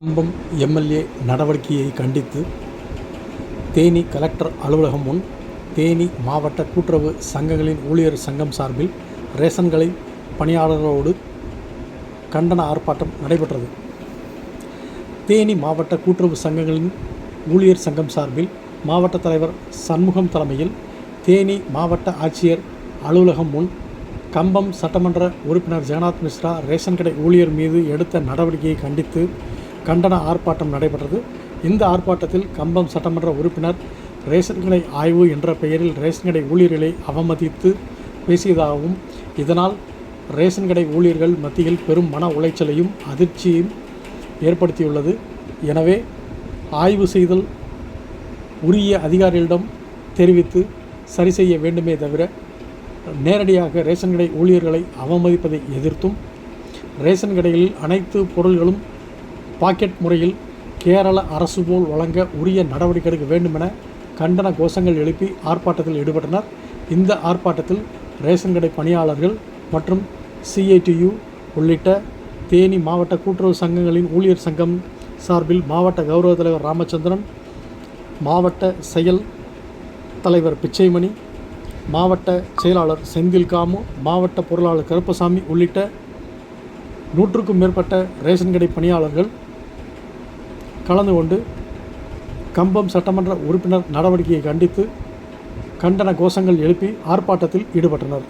கம்பம் MLA நடவடிக்கையை கண்டித்து Theni collector அலுவலகம் முன் தேனி மாவட்ட கூட்டுறவு சங்கங்களின் ஊழியர் சங்கம் சார்பில் ரேஷன் கடை பணியாளர்களோடு கண்டன ஆர்ப்பாட்டம் நடைபெற்றது. தேனி மாவட்ட கூட்டுறவு சங்கங்களின் ஊழியர் சங்கம் சார்பில் மாவட்ட தலைவர் சண்முகம் தலைமையில் தேனி மாவட்ட ஆட்சியர் அலுவலகம் முன் கம்பம் சட்டமன்ற உறுப்பினர் ஜெகநாத் மிஸ்ரா ரேஷன் கடை ஊழியர் மீது எடுத்த நடவடிக்கையை கண்டித்து கண்டன ஆர்ப்பாட்டம் நடைபெற்றது. இந்த ஆர்ப்பாட்டத்தில் கம்பம் சட்டமன்ற உறுப்பினர் ரேஷன் கடை ஆய்வு என்ற பெயரில் ரேஷன் கடை ஊழியர்களை அவமதித்து பேசியதாகவும், இதனால் ரேஷன் கடை ஊழியர்கள் மத்தியில் பெரும் மன உளைச்சலையும் அதிர்ச்சியையும் ஏற்படுத்தியுள்ளது. எனவே ஆய்வு செய்தல் உரிய அதிகாரிகளிடம் தெரிவித்து சரி செய்ய வேண்டுமே தவிர நேரடியாக ரேஷன் கடை ஊழியர்களை அவமதிப்பதை எதிர்த்தும், ரேஷன் கடைகளில் அனைத்து பொருள்களும் பாக்கெட் முறையில் கேரள அரசு போல் வழங்க உரிய நடவடிக்கை எடுக்க வேண்டுமென கண்டன கோஷங்கள் எழுப்பி ஆர்ப்பாட்டத்தில் ஈடுபட்டனர். இந்த ஆர்ப்பாட்டத்தில் ரேஷன் கடை பணியாளர்கள் மற்றும் CITU உள்ளிட்ட தேனி மாவட்ட கூட்டுறவு சங்கங்களின் ஊழியர் சங்கம் சார்பில் மாவட்ட கௌரவ தலைவர் ராமச்சந்திரன், மாவட்ட செயல் தலைவர் பிச்சைமணி, மாவட்ட செயலாளர் செந்தில் காமு, மாவட்ட பொருளாளர் கருப்பசாமி உள்ளிட்ட 100க்கும் மேற்பட்ட ரேஷன் கடை பணியாளர்கள் கலந்து கொண்டு கம்பம் சட்டமன்ற உறுப்பினர் நடவடிக்கையை கண்டித்து கண்டன கோஷங்கள் எழுப்பி ஆர்ப்பாட்டத்தில் ஈடுபட்டனர்.